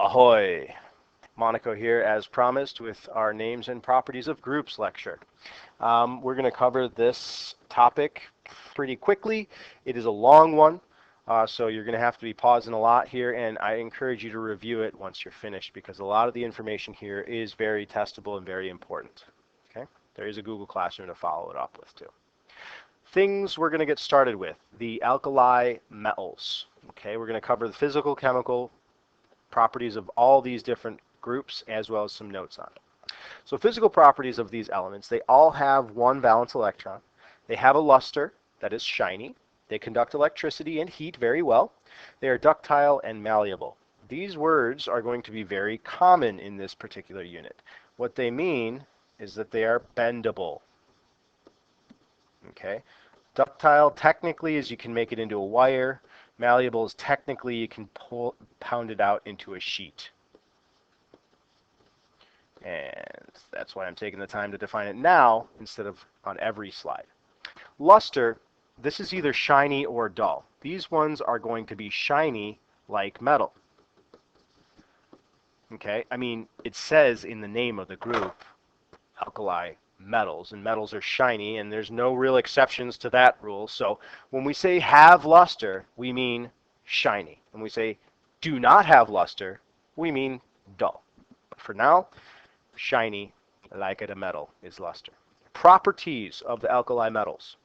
Ahoy! Monaco here as promised with our names and properties of groups lecture. We're going to cover this topic pretty quickly. It is a long one, so you're going to have to be pausing a lot here, and I encourage you to review it once you're finished because a lot of the information here is very testable and very important. Okay? There is a Google Classroom to follow it up with too. Things we're going to get started with, the alkali metals. Okay, we're going to cover the physical, chemical properties of all these different groups as well as some notes on it. So physical properties of these elements, they all have one valence electron. They have a luster that is shiny. They conduct electricity and heat very well. They are ductile and malleable. These words are going to be very common in this particular unit. What they mean is that they are bendable. Okay, ductile technically is you can make it into a wire. Malleable is technically you can pound it out into a sheet. And that's why I'm taking the time to define it now instead of on every slide. Luster, this is either shiny or dull. These ones are going to be shiny like metal. Okay, I mean, it says in the name of the group, Alkali Metals, and metals are shiny, and there's no real exceptions to that rule. So when we say have luster, we mean shiny. When we say do not have luster, we mean dull. But for now, shiny like a metal is luster. Properties of the alkali metals.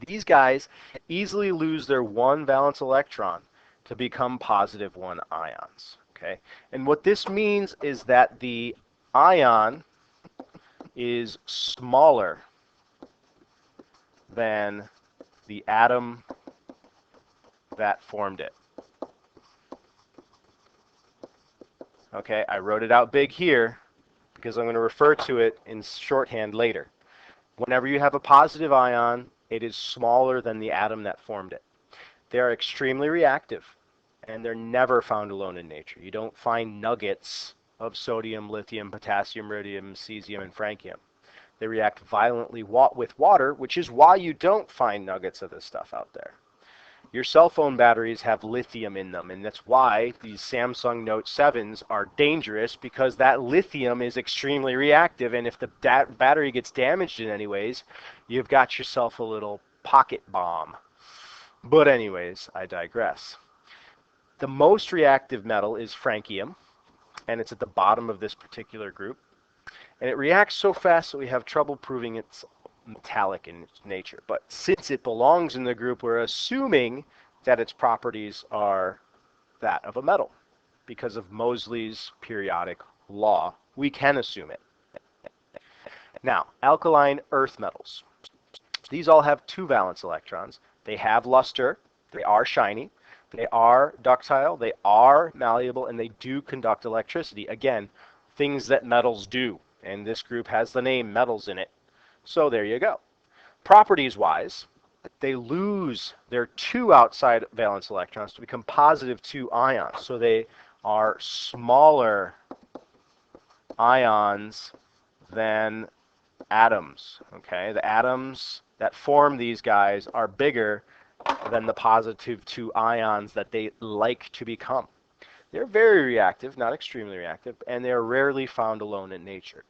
These guys easily lose their one valence electron to become positive one ions. Okay, and what this means is that the ion is smaller than the atom that formed it. Okay, I wrote it out big here because I'm going to refer to it in shorthand later. Whenever you have a positive ion, it is smaller than the atom that formed it. They are extremely reactive, and they're never found alone in nature. You don't find nuggets of sodium, lithium, potassium, rhodium, cesium, and francium. They react violently with water, which is why you don't find nuggets of this stuff out there. Your cell phone batteries have lithium in them, and that's why these Samsung Note 7s are dangerous, because that lithium is extremely reactive, and if the battery gets damaged in any ways, you've got yourself a little pocket bomb. But anyways, I digress. The most reactive metal is francium, and it's at the bottom of this particular group. And it reacts so fast that we have trouble proving it's metallic in its nature. But since it belongs in the group, we're assuming that its properties are that of a metal. Because of Moseley's periodic law, we can assume it. Now, alkaline earth metals. These all have two valence electrons. They have luster. They are shiny. They are ductile. They are malleable, and they do conduct electricity. Again, things that metals do. And this group has the name metals in it. So there you go. Properties-wise, they lose their two outside valence electrons to become positive 2 ions. So they are smaller ions than atoms. Okay, the atoms that form these guys are bigger than the positive 2 ions that they like to become. They're very reactive, not extremely reactive, and they're rarely found alone in nature.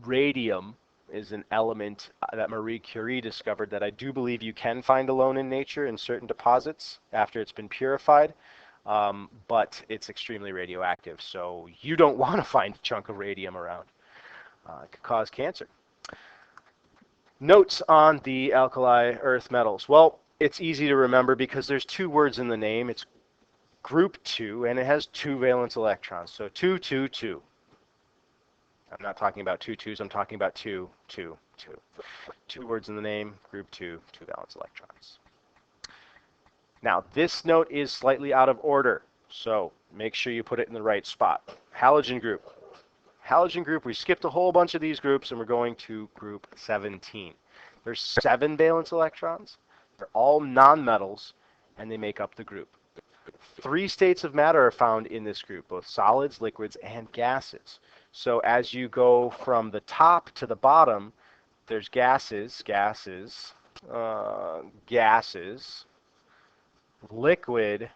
Radium is an element that Marie Curie discovered that I do believe you can find alone in nature in certain deposits after it's been purified, but it's extremely radioactive, so you don't want to find a chunk of radium around. It could cause cancer. Notes on the alkali earth metals. Well, it's easy to remember because there's two words in the name. It's group 2, and it has 2 valence electrons. So 2, 2, 2. I'm not talking about 2 2s. I'm talking about 2, 2, 2. 2 words in the name, group 2, 2 valence electrons. Now, this note is slightly out of order, so make sure you put it in the right spot. Halogen group. Halogen group, we skipped a whole bunch of these groups, and we're going to group 17. There's 7 valence electrons. They're all nonmetals, and they make up the group. 3 states of matter are found in this group, both solids, liquids, and gases. So as you go from the top to the bottom, there's gases, liquid,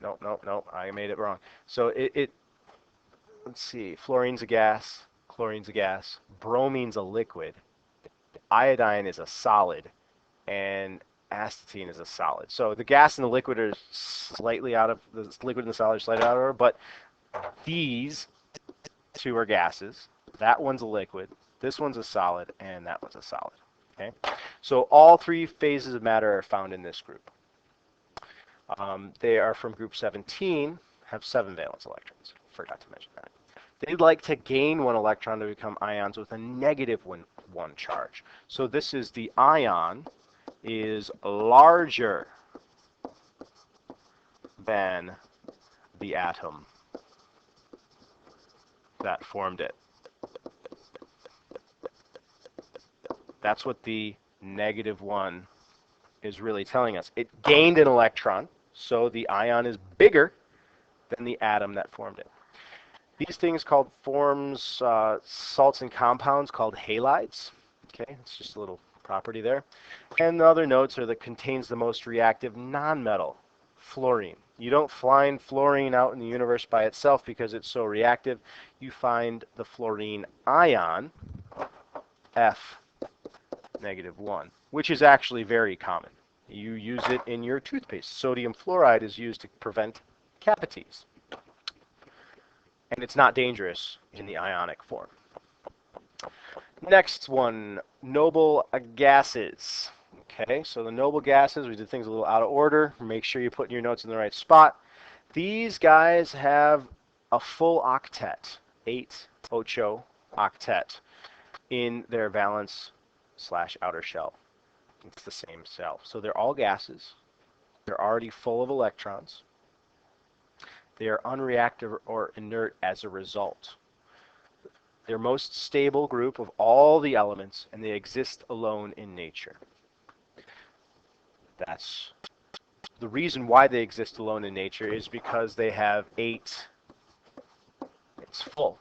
No, I made it wrong. So let's see, fluorine's a gas, chlorine's a gas, bromine's a liquid, iodine is a solid, and astatine is a solid. So the gas and the liquid are slightly out of, the liquid and the solid are slightly out of order, but these two are gases. That one's a liquid, this one's a solid, and that one's a solid. Okay, so all three phases of matter are found in this group. They are from group 17, have 7 valence electrons. Forgot to mention that. They'd like to gain 1 electron to become ions with a negative one charge. So this is the ion is larger than the atom that formed it. That's what the -1 is really telling us. It gained an electron, so the ion is bigger than the atom that formed it. These things forms salts and compounds called halides. Okay, it's just a little property there. And the other notes are that contains the most reactive nonmetal, fluorine. You don't find fluorine out in the universe by itself because it's so reactive. You find the fluorine ion, F-1, which is actually very common. You use it in your toothpaste. Sodium fluoride is used to prevent cavities. And it's not dangerous in the ionic form. Next one, noble gases. Okay, so the noble gases, we did things a little out of order. Make sure you put your notes in the right spot. These guys have a full octet, 8 ocho octet, in their valence/outer shell. It's the same cell. So they're all gases. They're already full of electrons. They are unreactive or inert as a result. They're most stable group of all the elements, and they exist alone in nature. That's the reason why they exist alone in nature is because they have 8. It's full.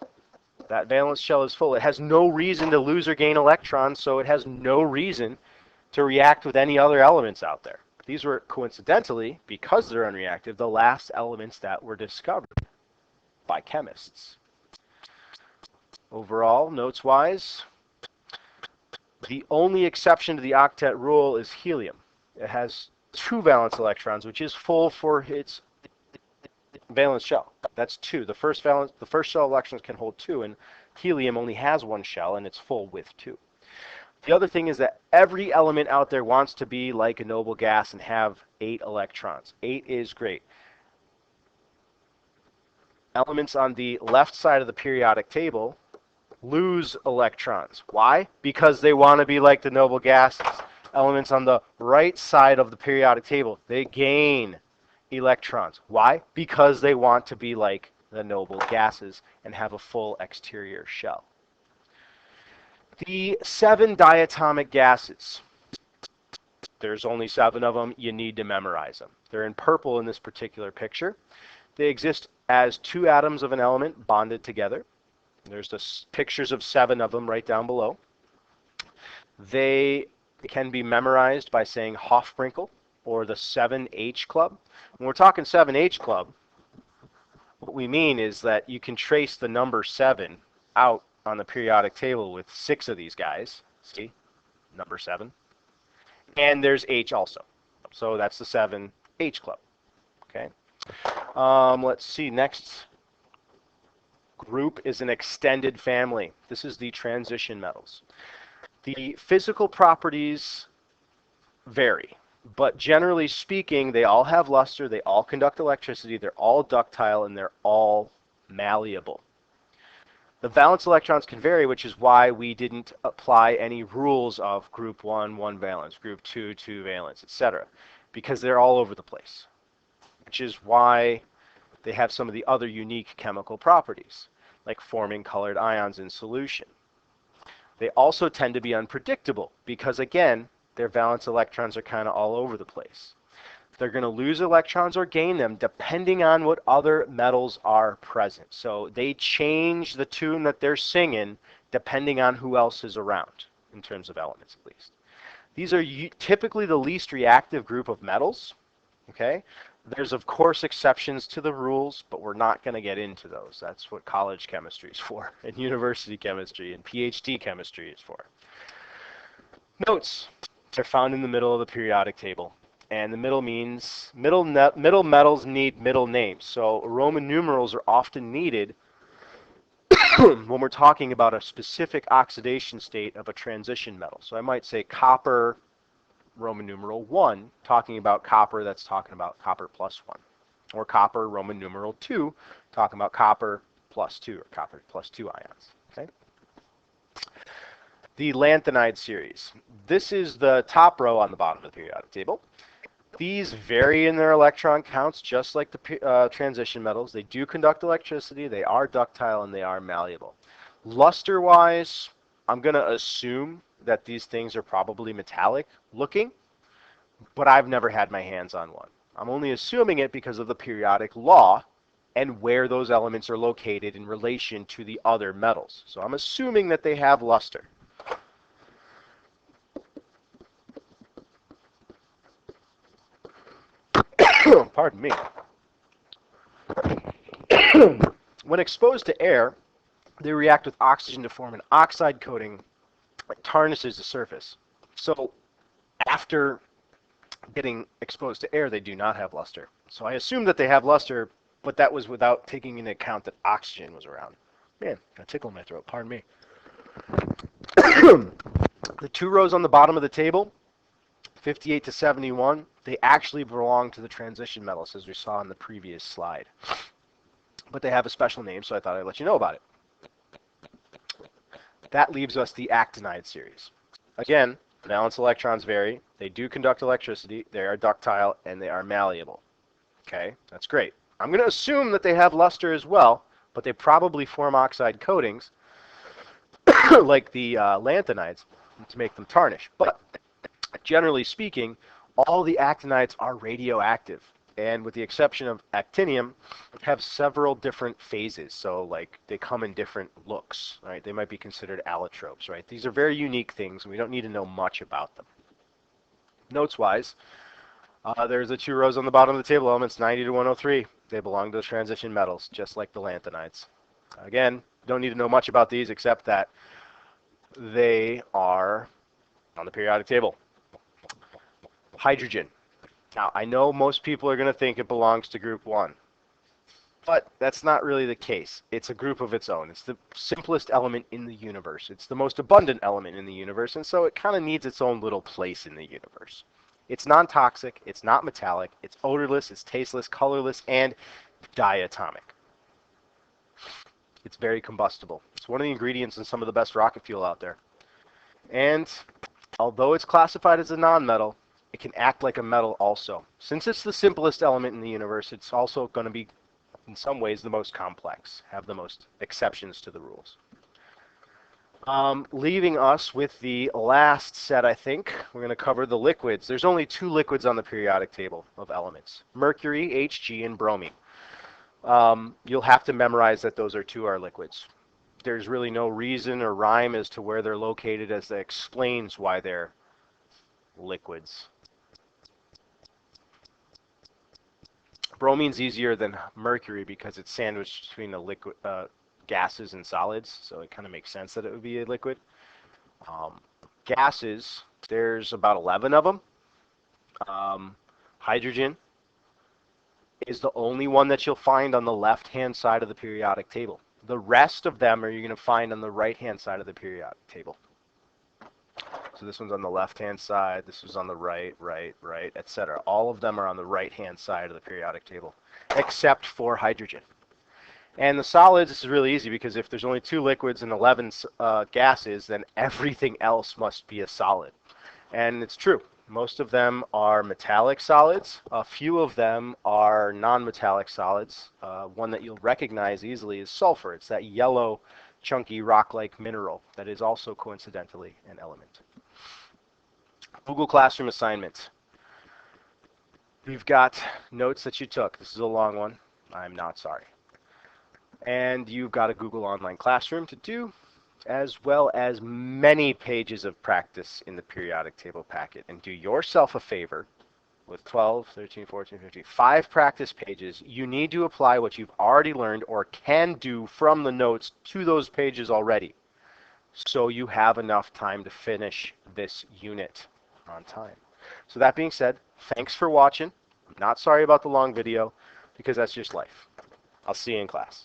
That valence shell is full. It has no reason to lose or gain electrons, so it has no reason to react with any other elements out there. These were coincidentally, because they're unreactive, the last elements that were discovered by chemists. Overall, notes-wise, the only exception to the octet rule is helium. It has 2 valence electrons, which is full for its valence shell. That's 2. The first shell electrons can hold 2, and helium only has 1 shell, and it's full with 2. The other thing is that every element out there wants to be like a noble gas and have 8 electrons. 8 is great. Elements on the left side of the periodic table lose electrons. Why? Because they want to be like the noble gases. Elements on the right side of the periodic table, they gain electrons. Why? Because they want to be like the noble gases and have a full exterior shell. The 7 diatomic gases. There's only 7 of them. You need to memorize them. They're in purple in this particular picture. They exist as 2 atoms of an element bonded together. There's the pictures of 7 of them right down below. They can be memorized by saying Hofbrinkel or the 7H club. When we're talking 7H club, what we mean is that you can trace the number 7 out on the periodic table with 6 of these guys. See, number 7. And there's H also. So that's the 7H club. Okay. Let's see. Next group is an extended family. This is the transition metals. The physical properties vary, but generally speaking, they all have luster, they all conduct electricity, they're all ductile, and they're all malleable. The valence electrons can vary, which is why we didn't apply any rules of group 1, 1 valence, group 2, 2 valence, etc., because they're all over the place, which is why they have some of the other unique chemical properties, like forming colored ions in solution. They also tend to be unpredictable because, again, their valence electrons are kind of all over the place. They're going to lose electrons or gain them depending on what other metals are present. So they change the tune that they're singing depending on who else is around, in terms of elements at least. These are typically the least reactive group of metals. Okay? There's, of course, exceptions to the rules, but we're not going to get into those. That's what college chemistry is for, and university chemistry, and PhD chemistry is for. Notes are found in the middle of the periodic table. And the middle means middle metals need middle names. So Roman numerals are often needed when we're talking about a specific oxidation state of a transition metal. So I might say copper, Roman numeral 1, talking about copper, that's talking about copper plus 1. Or copper, Roman numeral 2, talking about copper plus 2, or copper plus 2 ions. Okay? The lanthanide series. This is the top row on the bottom of the periodic table. These vary in their electron counts, just like the transition metals. They do conduct electricity, they are ductile, and they are malleable. Luster-wise, I'm going to assume that these things are probably metallic looking, but I've never had my hands on one. I'm only assuming it because of the periodic law and where those elements are located in relation to the other metals. So I'm assuming that they have luster. Pardon me. When exposed to air, they react with oxygen to form an oxide coating that tarnishes the surface. So after getting exposed to air, they do not have luster. So I assume that they have luster, but that was without taking into account that oxygen was around. Man, got a tickle in my throat, pardon me. The two rows on the bottom of the table, 58 to 71, they actually belong to the transition metals, as we saw in the previous slide. But they have a special name, so I thought I'd let you know about it. That leaves us the actinide series. Again, valence electrons vary. They do conduct electricity. They are ductile, and they are malleable. Okay, that's great. I'm going to assume that they have luster as well, but they probably form oxide coatings, like the lanthanides, to make them tarnish. But generally speaking, all the actinides are radioactive, and with the exception of actinium, have several different phases. So like they come in different looks, right? They might be considered allotropes, right? These are very unique things, and we don't need to know much about them. Notes-wise, there's the two rows on the bottom of the table, elements 90 to 103. They belong to the transition metals, just like the lanthanides. Again, don't need to know much about these except that they are on the periodic table. Hydrogen. Now, I know most people are going to think it belongs to group 1, but that's not really the case. It's a group of its own. It's the simplest element in the universe. It's the most abundant element in the universe, and so it kind of needs its own little place in the universe. It's non-toxic, it's not metallic, it's odorless, it's tasteless, colorless, and diatomic. It's very combustible. It's one of the ingredients in some of the best rocket fuel out there. And although it's classified as a non-metal, it can act like a metal also. Since it's the simplest element in the universe, it's also going to be, in some ways, the most complex, have the most exceptions to the rules. Leaving us with the last set, I think, we're going to cover the liquids. There's only 2 liquids on the periodic table of elements, mercury, Hg, and bromine. You'll have to memorize that those are 2 are liquids. There's really no reason or rhyme as to where they're located, as that explains why they're liquids. Bromine's easier than mercury because it's sandwiched between the liquid gases and solids, so it kind of makes sense that it would be a liquid. Gases, there's about 11 of them. Hydrogen is the only one that you'll find on the left-hand side of the periodic table. The rest of them are you're going to find on the right-hand side of the periodic table. So this one's on the left-hand side, this was on the right, etc. All of them are on the right-hand side of the periodic table, except for hydrogen. And the solids, this is really easy because if there's only 2 liquids and 11 gases, then everything else must be a solid. And it's true. Most of them are metallic solids. A few of them are non-metallic solids. One that you'll recognize easily is sulfur. It's that yellow, chunky, rock-like mineral that is also coincidentally an element. Google Classroom assignment. You've got notes that you took. This is a long one. I'm not sorry. And you've got a Google Online Classroom to do, as well as many pages of practice in the periodic table packet. And do yourself a favor, with 12, 13, 14, 15, 5 practice pages, you need to apply what you've already learned or can do from the notes to those pages already. So you have enough time to finish this unit on time. So that being said, thanks for watching. I'm not sorry about the long video because that's just life. I'll see you in class.